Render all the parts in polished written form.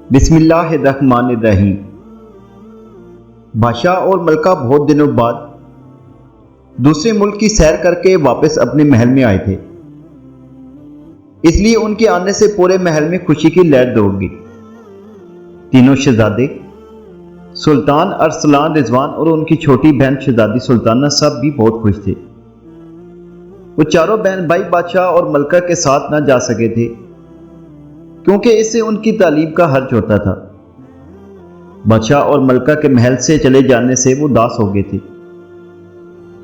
बिस्मिल्लाहिर्रहमानिर्रहीम। बादशाह और मलका बहुत दिनों बाद दूसरे मुल्क की सैर करके वापस अपने महल में आए थे, इसलिए उनके आने से पूरे महल में खुशी की लहर दौड़ गई। तीनों शहजादे सुल्तान अरसलान रिजवान और उनकी छोटी बहन शहजादी सुल्ताना सब भी बहुत खुश थे। वो चारों बहन भाई बादशाह और मलका के साथ ना जा सके थे क्योंकि इससे उनकी तालीम का हर्ज होता था। बादशाह और मलका के महल से चले जाने से वो उदास हो गए थे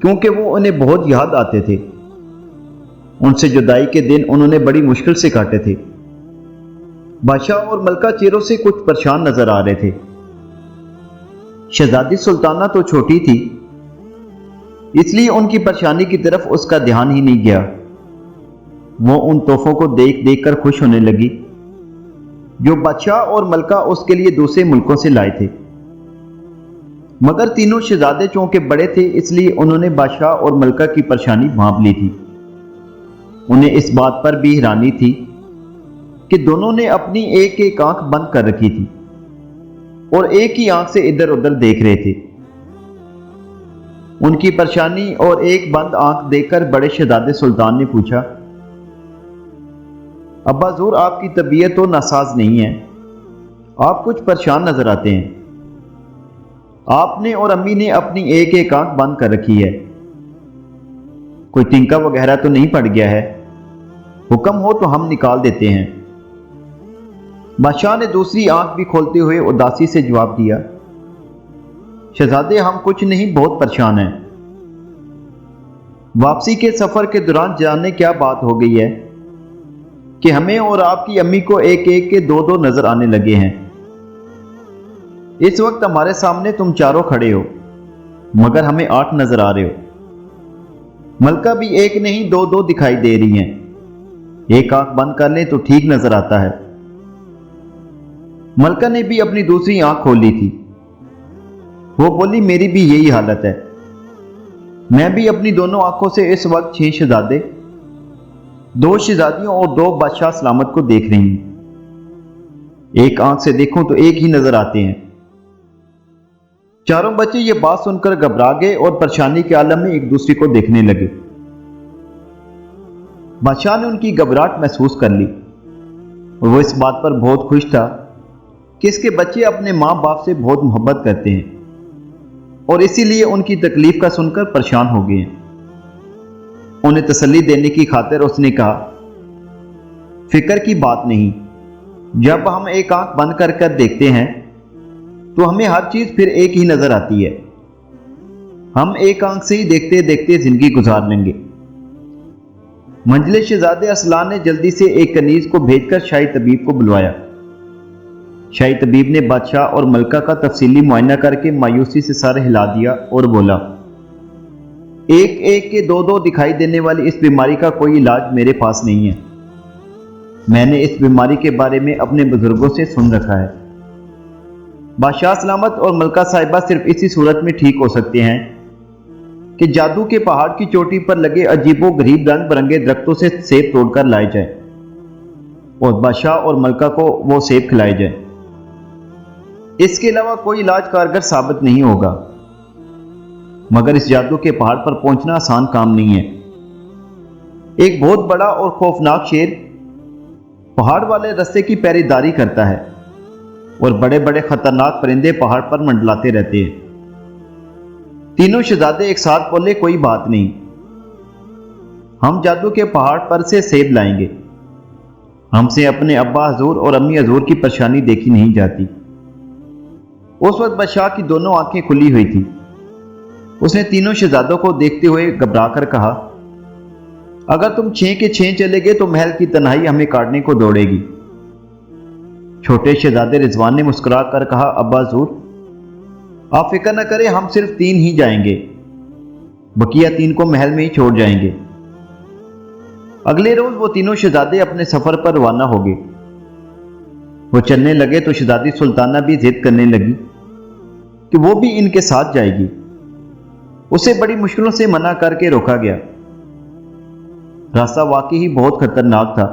क्योंकि वो उन्हें बहुत याद आते थे। उनसे जुदाई के दिन उन्होंने बड़ी मुश्किल से काटे थे। बादशाह और मलका चेहरों से कुछ परेशान नजर आ रहे थे। शहजादी सुल्ताना तो छोटी थी, इसलिए उनकी परेशानी की तरफ उसका ध्यान ही नहीं गया। वो उन तोहफों को देख देख कर खुश होने लगी जो बादशाह और मलका उसके लिए दूसरे मुल्कों से लाए थे। मगर तीनों शहजादे चूंकि बड़े थे, इसलिए उन्होंने बादशाह और मलका की परेशानी भांप ली थी। उन्हें इस बात पर भी हैरानी थी कि दोनों ने अपनी एक एक आंख बंद कर रखी थी और एक ही आंख से इधर उधर देख रहे थे। उनकी परेशानी और एक बंद आंख देखकर बड़े शहजादे सुल्तान ने पूछा, अब्बा ज़ूर, आपकी तबीयत तो नासाज नहीं है, आप कुछ परेशान नजर आते हैं। आपने और अम्मी ने अपनी एक एक आंख बंद कर रखी है, कोई तिनका वगैरह तो नहीं पड़ गया है? हुक्म हो तो हम निकाल देते हैं। बादशाह ने दूसरी आंख भी खोलते हुए उदासी से जवाब दिया, शहजादे, हम कुछ नहीं, बहुत परेशान हैं। वापसी के सफर के दौरान जाने क्या बात हो गई है कि हमें और आपकी अम्मी को एक एक के दो दो नजर आने लगे हैं। इस वक्त हमारे सामने तुम चारों खड़े हो, मगर हमें 8 नजर आ रहे हो। मलका भी एक नहीं दो दो दिखाई दे रही हैं। एक आंख बंद कर ले तो ठीक नजर आता है। मलका ने भी अपनी दूसरी आंख खोली थी। वो बोली, मेरी भी यही हालत है। मैं भी अपनी दोनों आंखों से इस वक्त 6 शहजादे, 2 शहजादियों और 2 बादशाह सलामत को देख रही हूं। एक आंख से देखूं तो एक ही नजर आते हैं। चारों बच्चे ये बात सुनकर घबरा गए और परेशानी के आलम में एक दूसरे को देखने लगे। बादशाह ने उनकी घबराहट महसूस कर ली और वो इस बात पर बहुत खुश था कि इसके बच्चे अपने माँ बाप से बहुत मोहब्बत करते हैं और इसीलिए उनकी तकलीफ का सुनकर परेशान हो गए हैं। उन्हें तसल्ली देने की खातिर उसने कहा, फिक्र की बात नहीं, जब हम एक आंख बंद कर कर देखते हैं तो हमें हर चीज फिर एक ही नजर आती है। हम एक आंख से ही देखते देखते जिंदगी गुजार लेंगे। मंजले शहजादे असलान ने जल्दी से एक कनीज को भेजकर शाही तबीब को बुलवाया। शाही तबीब ने बादशाह और मलका का तफसीली मुआयना करके मायूसी से सर हिला दिया और बोला, एक एक के दो दो दिखाई देने वाली इस बीमारी का कोई इलाज मेरे पास नहीं है। मैंने इस बीमारी के बारे में अपने बुजुर्गों से सुन रखा है। बादशाह सलामत और मलका साहिबा सिर्फ इसी सूरत में ठीक हो सकते हैं कि जादू के पहाड़ की चोटी पर लगे अजीबो गरीब रंग बिरंगे दरख्तों से सेब तोड़कर लाए जाए और बादशाह और मलका को वो सेब खिलाए जाए। इसके अलावा कोई इलाज कारगर साबित नहीं होगा। मगर इस जादू के पहाड़ पर पहुंचना आसान काम नहीं है। एक बहुत बड़ा और खौफनाक शेर पहाड़ वाले रास्ते की पहरेदारी करता है और बड़े बड़े खतरनाक परिंदे पहाड़ पर मंडलाते रहते हैं। तीनों शहजादे एक साथ बोले, कोई बात नहीं, हम जादू के पहाड़ पर से सेब लाएंगे। हमसे अपने अब्बा हजूर और अम्मी हजूर की परेशानी देखी नहीं जाती। उस वक्त बादशाह की दोनों आंखें खुली हुई थी। उसने तीनों शहजादों को देखते हुए घबराकर कहा, अगर तुम 6 के 6 चले गए तो महल की तन्हाई हमें काटने को दौड़ेगी। छोटे शहजादे रिजवान ने मुस्कुरा कर कहा, अब्बा हजूर, आप फिक्र न करें, हम सिर्फ 3 ही जाएंगे, बकिया 3 को महल में ही छोड़ जाएंगे। अगले रोज वो तीनों शहजादे अपने सफर पर रवाना हो गए। वो चलने लगे तो शहजादी सुल्ताना भी जिद करने लगी कि वो भी इनके साथ जाएगी। उसे बड़ी मुश्किलों से मना करके रोका गया। रास्ता वाकई ही बहुत खतरनाक था।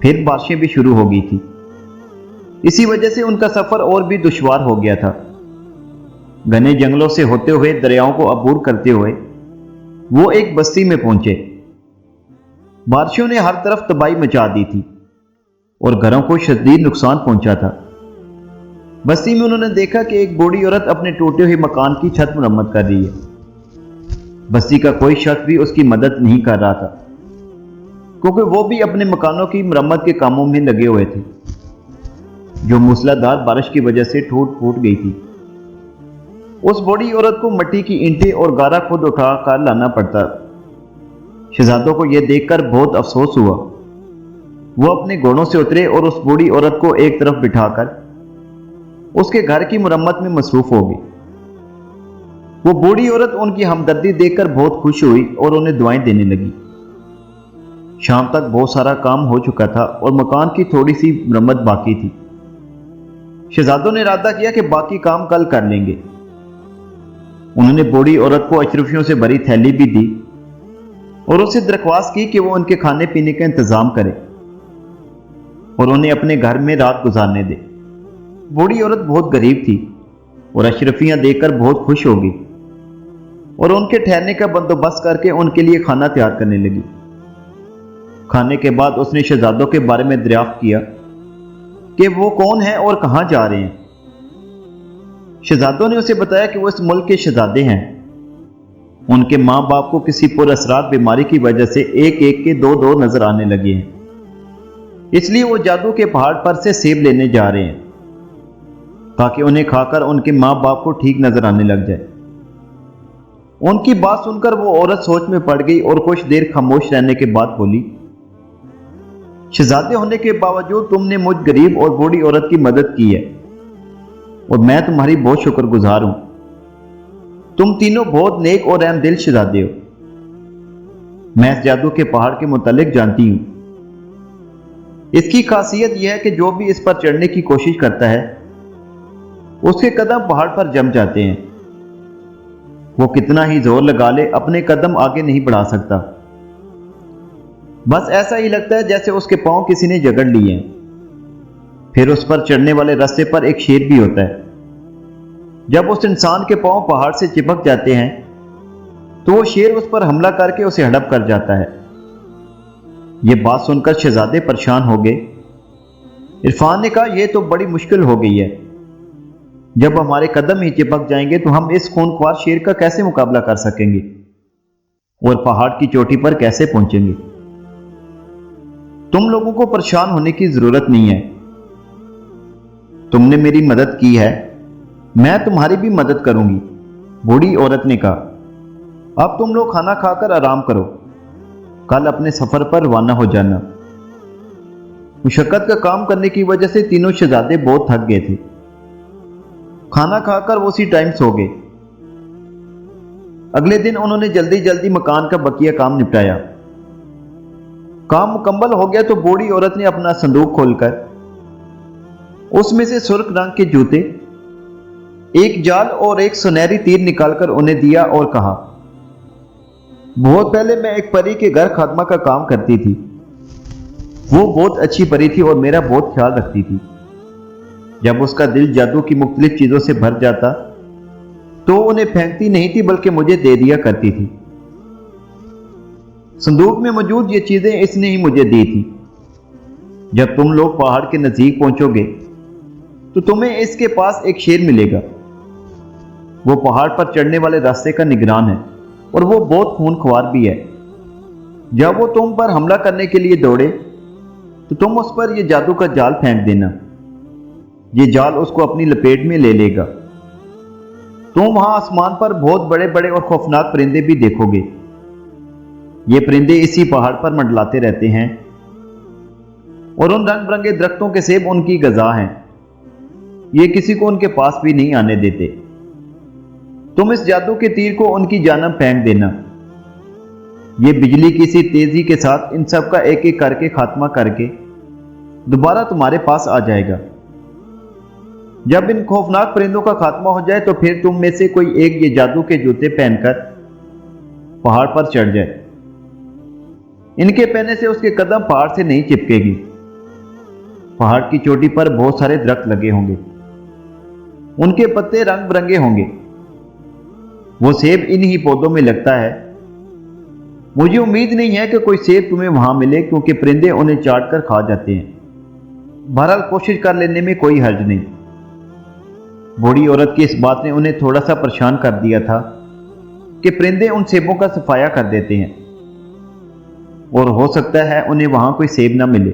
फिर बारिशें भी शुरू हो गई थी। इसी वजह से उनका सफर और भी दुश्वार हो गया था। घने जंगलों से होते हुए दरियाओं को अबूर करते हुए वो एक बस्ती में पहुंचे। बारिशों ने हर तरफ तबाही मचा दी थी और घरों को शदीद नुकसान पहुंचा था। बस्ती में उन्होंने देखा कि एक बूढ़ी औरत अपने टूटे हुए मकान की छत मरम्मत कर रही है। बस्ती का कोई शख्स भी उसकी मदद नहीं कर रहा था, क्योंकि वो भी अपने मकानों की मरम्मत के कामों में लगे हुए थे, जो मूसलाधार बारिश की वजह से टूट फूट गई थी। उस बूढ़ी औरत को मिट्टी की ईंटें और गारा खुद उठा कर लाना पड़ता। शहजादों को यह देखकर बहुत अफसोस हुआ। वो अपने घोड़ों से उतरे और उस बूढ़ी औरत को एक तरफ बिठाकर उसके घर की मरम्मत में मसरूफ हो गई। वो बूढ़ी औरत उनकी हमदर्दी देखकर बहुत खुश हुई और उन्हें दुआएं देने लगी। शाम तक बहुत सारा काम हो चुका था और मकान की थोड़ी सी मरम्मत बाकी थी। शहजादों ने इरादा किया कि बाकी काम कल कर लेंगे। उन्होंने बूढ़ी औरत को अशरफियों से भरी थैली भी दी और उससे दरख्वास्त की कि वो उनके खाने पीने का इंतजाम करे और उन्हें अपने घर में रात गुजारने दे। बूढ़ी औरत बहुत गरीब थी और अशरफियां देखकर बहुत खुश हो गई और उनके ठहरने का बंदोबस्त करके उनके लिए खाना तैयार करने लगी। खाने के बाद उसने शहजादों के बारे में दरियाफ्त किया कि वो कौन है और कहां जा रहे हैं। शहजादों ने उसे बताया कि वो इस मुल्क के शहजादे हैं। उनके माँ बाप को किसी पुरअसरार बीमारी की वजह से एक एक के दो दो नजर आने लगे हैं, इसलिए वो जादू के पहाड़ पर से सेब लेने जा रहे हैं ताकि उन्हें खाकर उनके माँ बाप को ठीक नजर आने लग जाए। उनकी बात सुनकर वो औरत सोच में पड़ गई और कुछ देर खामोश रहने के बाद बोली, शहजादे होने के बावजूद तुमने मुझ गरीब और बूढ़ी औरत की मदद की है और मैं तुम्हारी बहुत शुक्रगुजार हूं। तुम तीनों बहुत नेक और रहमदिल शहजादे हो। मैं इस जादू के पहाड़ के मुतालिक जानती हूं। इसकी खासियत यह है कि जो भी इस पर चढ़ने की कोशिश करता है उसके कदम पहाड़ पर जम जाते हैं। वो कितना ही जोर लगा ले अपने कदम आगे नहीं बढ़ा सकता। बस ऐसा ही लगता है जैसे उसके पांव किसी ने जकड़ लिए हैं। फिर उस पर चढ़ने वाले रास्ते पर एक शेर भी होता है। जब उस इंसान के पांव पहाड़ से चिपक जाते हैं तो वो शेर उस पर हमला करके उसे हड़प कर जाता है। यह बात सुनकर शहजादे परेशान हो गए। इरफान ने कहा, यह तो बड़ी मुश्किल हो गई है। जब हमारे कदम ही चिपक जाएंगे तो हम इस खूनख्वार शेर का कैसे मुकाबला कर सकेंगे और पहाड़ की चोटी पर कैसे पहुंचेंगे। तुम लोगों को परेशान होने की जरूरत नहीं है। तुमने मेरी मदद की है, मैं तुम्हारी भी मदद करूंगी। बूढ़ी औरत ने कहा, अब तुम लोग खाना खाकर आराम करो, कल अपने सफर पर रवाना हो जाना। मुशक्कत का काम करने की वजह से तीनों शहजादे बहुत थक गए थे। खाना खाकर वो उसी टाइम सो गए। अगले दिन उन्होंने जल्दी जल्दी मकान का बकिया काम निपटाया। काम मुकम्मल हो गया तो बूढ़ी औरत ने अपना संदूक खोलकर उसमें से सुर्ख रंग के जूते, एक जाल और एक सुनहरी तीर निकालकर उन्हें दिया और कहा, बहुत पहले मैं एक परी के घर खात्मा का काम करती थी। वो बहुत अच्छी परी थी और मेरा बहुत ख्याल रखती थी। जब उसका दिल जादू की मुख्तलिफ चीजों से भर जाता तो उन्हें फेंकती नहीं थी बल्कि मुझे दे दिया करती थी। संदूक में मौजूद ये चीजें इसने ही मुझे दी थी। जब तुम लोग पहाड़ के नजदीक पहुंचोगे तो तुम्हें इसके पास एक शेर मिलेगा। वो पहाड़ पर चढ़ने वाले रास्ते का निगरान है और वो बहुत खूनख्वार भी है। जब वो तुम पर हमला करने के लिए दौड़े तो तुम उस पर यह जादू का जाल फेंक देना। ये जाल उसको अपनी लपेट में ले लेगा। तुम वहां आसमान पर बहुत बड़े बड़े और खौफनाक परिंदे भी देखोगे। ये परिंदे इसी पहाड़ पर मंडलाते रहते हैं और उन रंग बिरंगे दरख्तों के सेब उनकी गजा हैं। ये किसी को उनके पास भी नहीं आने देते। तुम इस जादू के तीर को उनकी जानब फेंक देना। ये बिजली की सी तेजी के साथ इन सब का एक एक करके खात्मा करके दोबारा तुम्हारे पास आ जाएगा। जब इन खौफनाक परिंदों का खात्मा हो जाए तो फिर तुम में से कोई एक ये जादू के जूते पहनकर पहाड़ पर चढ़ जाए। इनके पहने से उसके कदम पहाड़ से नहीं चिपकेगी। पहाड़ की चोटी पर बहुत सारे दरख्त लगे होंगे, उनके पत्ते रंग बिरंगे होंगे। वो सेब इन्हीं पौधों में लगता है। मुझे उम्मीद नहीं है कि कोई सेब तुम्हें वहां मिले, क्योंकि परिंदे उन्हें चाट कर खा जाते हैं। बहरहाल कोशिश कर लेने में कोई हर्ज नहीं। बूढ़ी औरत की इस बात ने उन्हें थोड़ा सा परेशान कर दिया था कि परिंदे उन सेबों का सफाया कर देते हैं और हो सकता है उन्हें वहां कोई सेब ना मिले।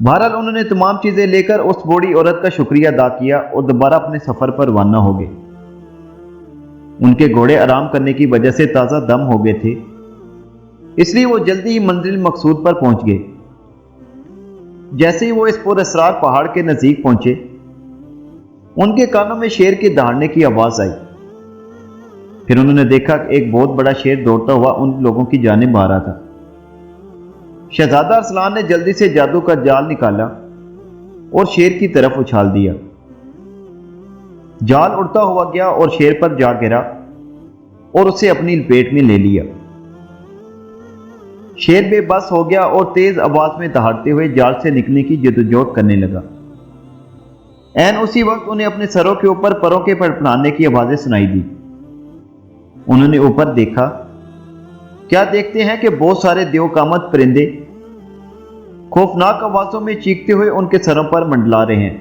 बहरहाल उन्होंने तमाम चीजें लेकर उस बूढ़ी औरत का शुक्रिया अदा किया और दोबारा अपने सफर पर रवाना हो गए। उनके घोड़े आराम करने की वजह से ताजा दम हो गए थे, इसलिए वो जल्दी ही मंजिल मकसूद पर पहुंच गए। जैसे ही वो इस पुरअसरार पहाड़ के नजदीक पहुंचे, उनके कानों में शेर के दहाड़ने की आवाज आई। फिर उन्होंने देखा कि एक बहुत बड़ा शेर दौड़ता हुआ उन लोगों की जानिब आ रहा था। शहजादा अरसलान ने जल्दी से जादू का जाल निकाला और शेर की तरफ उछाल दिया। जाल उड़ता हुआ गया और शेर पर जा गिरा और उसे अपनी लपेट में ले लिया। शेर बेबस हो गया और तेज आवाज में दहाड़ते हुए जाल से निकलने की जदोजहद करने लगा। ऐन उसी वक्त उन्हें अपने सरों के ऊपर परों के फड़फड़ाने की आवाजें सुनाई दी। उन्होंने ऊपर देखा। क्या देखते हैं कि बहुत सारे देवकामत परिंदे खौफनाक आवाजों में चीखते हुए उनके सरों पर मंडला रहे हैं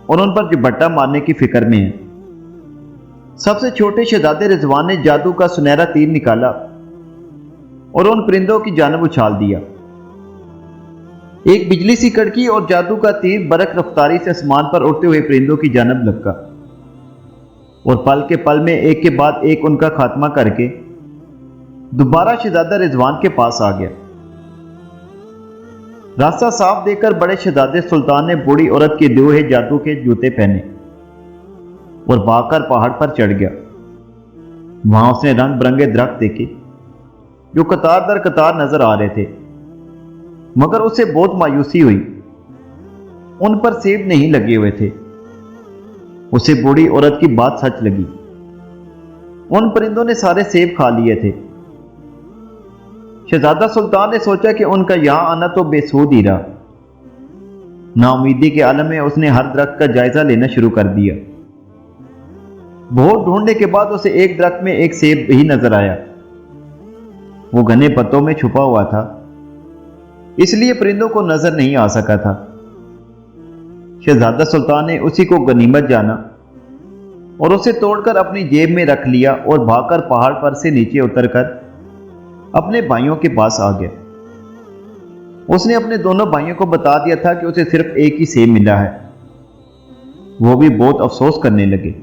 और उन पर झपट्टा मारने की फिक्र में हैं। सबसे छोटे शहजादे रिजवान ने जादू का सुनहरा तीर निकाला और उन परिंदों की जानब उछाल दिया। एक बिजली सी कड़की और जादू का तीर बरक रफ्तारी से आसमान पर उड़ते हुए परिंदों की जानब लपका और पल के पल में एक के बाद एक उनका खात्मा करके दोबारा शहजादा रिजवान के पास आ गया। रास्ता साफ देखकर बड़े शहजादे सुल्तान ने बूढ़ी औरत के दिए हुए जादू के जूते पहने और भागकर पहाड़ पर चढ़ गया। वहां उसने रंग बिरंगे दरख्त देखे जो कतार दर कतार नजर आ रहे थे, मगर उसे बहुत मायूसी हुई। उन पर सेब नहीं लगे हुए थे। उसे बूढ़ी औरत की बात सच लगी। उन परिंदों ने सारे सेब खा लिए थे। शहजादा सुल्तान ने सोचा कि उनका यहां आना तो बेसूद ही रहा। नाउमीदी के आलम में उसने हर दरख्त का जायजा लेना शुरू कर दिया। बहुत ढूंढने के बाद उसे एक दरख्त में एक सेब ही नजर आया। वो घने पत्तों में छुपा हुआ था, इसलिए परिंदों को नजर नहीं आ सका था। शहजादा सुल्तान ने उसी को गनीमत जाना और उसे तोड़कर अपनी जेब में रख लिया और भागकर पहाड़ पर से नीचे उतरकर अपने भाइयों के पास आ गया। उसने अपने दोनों भाइयों को बता दिया था कि उसे सिर्फ एक ही सेब मिला है। वो भी बहुत अफसोस करने लगे।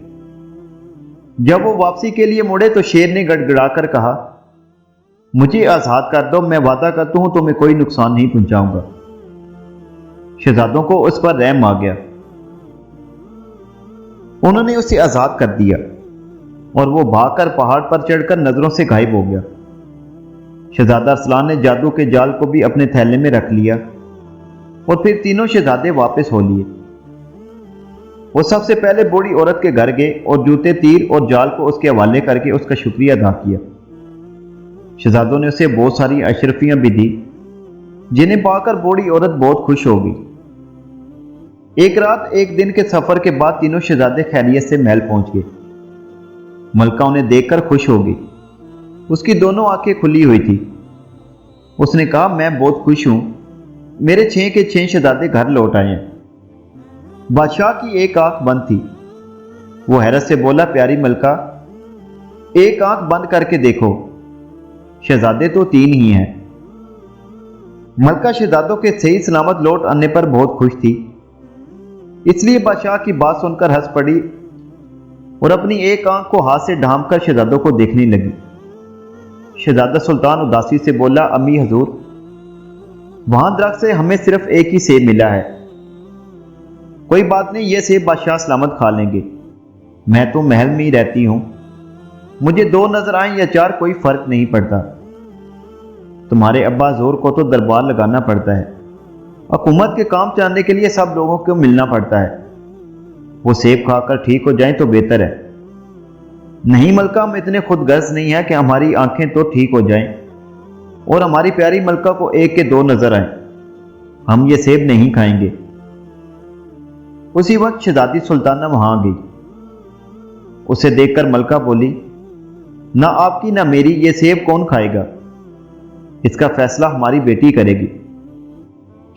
जब वो वापसी के लिए मुड़े तो शेर ने गड़गड़ाकर कहा, मुझे आजाद कर दो, मैं वादा करता हूं तुम्हें कोई नुकसान नहीं पहुंचाऊंगा। शहजादों को उस पर रहम आ गया। उन्होंने उसे आजाद कर दिया और वो भागकर पहाड़ पर चढ़कर नजरों से गायब हो गया। शहजादा अरसलान ने जादू के जाल को भी अपने थैले में रख लिया और फिर तीनों शहजादे वापस हो लिए। वो सबसे पहले बूढ़ी औरत के घर गए और जूते, तीर और जाल को उसके हवाले करके उसका शुक्रिया अदा किया। शहजादों ने उसे बहुत सारी अशरफियां भी दी, जिन्हें पाकर बूढ़ी औरत बहुत खुश हो गई। एक रात एक दिन के सफर के बाद तीनों शहजादे खैरियत से महल पहुंच गए। मलका उन्हें देखकर खुश हो गई। उसकी दोनों आंखें खुली हुई थी। उसने कहा, मैं बहुत खुश हूं, मेरे 6 के 6 शहजादे घर लौट आए हैं। बादशाह की एक आंख बंद थी। वो हैरत से बोला, प्यारी मलका, एक आंख बंद करके देखो, शहजादे तो 3 ही हैं। मलका शहजादों के सही सलामत लौट आने पर बहुत खुश थी, इसलिए बादशाह की बात सुनकर हंस पड़ी और अपनी एक आंख को हाथ से ढांपकर शहजादों को देखने लगी। शहजादा सुल्तान उदासी से बोला, अम्मी हजूर, वहां दरख्त से हमें सिर्फ एक ही सेब मिला है। कोई बात नहीं, ये सेब बादशाह सलामत खा लेंगे। मैं तो महल में ही रहती हूं, मुझे 2 नजर आए या 4 कोई फर्क नहीं पड़ता। तुम्हारे अब्बा हजूर को तो दरबार लगाना पड़ता है। हुकूमत के काम चलाने के लिए सब लोगों को मिलना पड़ता है। वो सेब खाकर ठीक हो जाएं तो बेहतर है। नहीं मलका, हम इतने खुद गर्ज नहीं है कि हमारी आंखें तो ठीक हो जाएं और हमारी प्यारी मलका को 1 के 2 नजर आए। ہم یہ سیب نہیں کھائیں گے۔ اسی وقت شہزادی سلطانہ وہاں آ گئی۔ اسے دیکھ کر ملکہ بولی، نہ آپ کی نہ میری یہ سیب کون کھائے گا؟ اس کا فیصلہ ہماری بیٹی کرے گی۔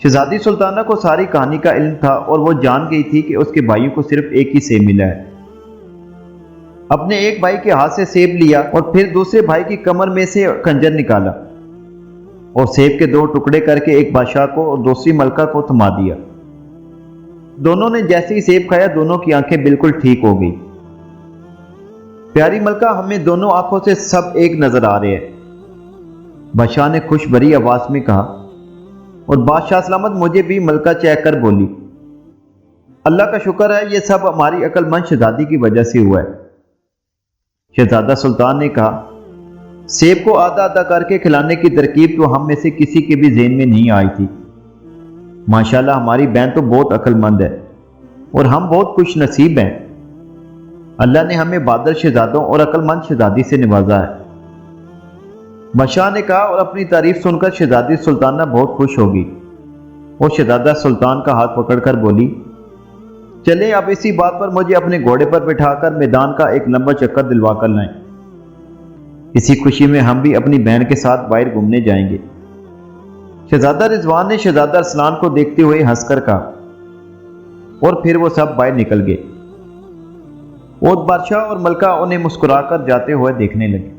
شہزادی سلطانہ کو ساری کہانی کا علم تھا اور وہ جان گئی تھی کہ اس کے بھائیوں کو صرف ایک ہی سیب ملا ہے۔ اپنے ایک بھائی کے ہاتھ سے سیب لیا اور پھر دوسرے بھائی کی کمر میں سے خنجر نکالا اور سیب کے 2 ٹکڑے کر کے ایک بادشاہ کو اور دوسری ملکہ کو تھما دیا۔ دونوں نے جیسے ہی سیب کھایا دونوں کی آنکھیں بالکل ٹھیک ہو گئی۔ پیاری ملکہ، ہمیں دونوں آنکھوں سے سب ایک نظر آ رہے ہیں، بادشاہ نے خوش بری آواز میں کہا، اور بادشاہ سلامت مجھے بھی ملکہ چہک کر بولی، اللہ کا شکر ہے، یہ سب ہماری عقل مند شہزادی کی وجہ سے ہوا ہے۔ شہزادہ سلطان نے کہا، سیب کو آدھا آدھا کر کے کھلانے کی ترکیب تو ہم میں سے کسی کے بھی ذہن میں نہیں آئی تھی۔ ماشاءاللہ ہماری بہن تو بہت عقل مند ہے اور ہم بہت خوش نصیب ہیں۔ اللہ نے ہمیں بہادر شہزادوں اور عقل مند شہزادی سے نوازا ہے۔ بادشاہ نے کہا، اور اپنی تعریف سن کر شہزادی سلطانہ بہت خوش ہوگی اور شہزادہ سلطان کا ہاتھ پکڑ کر بولی، چلے اب اسی بات پر مجھے اپنے گھوڑے پر بٹھا کر میدان کا ایک لمبا چکر دلوا کر لائیں۔ اسی خوشی میں ہم بھی اپنی بہن کے ساتھ باہر گھومنے جائیں گے۔ شہزادہ رضوان نے شہزادہ ارسلان کو دیکھتے ہوئے ہنس کر کہا، اور پھر وہ سب باہر نکل گئے اور بادشاہ اور ملکہ انہیں مسکرا کر جاتے ہوئے دیکھنے لگے۔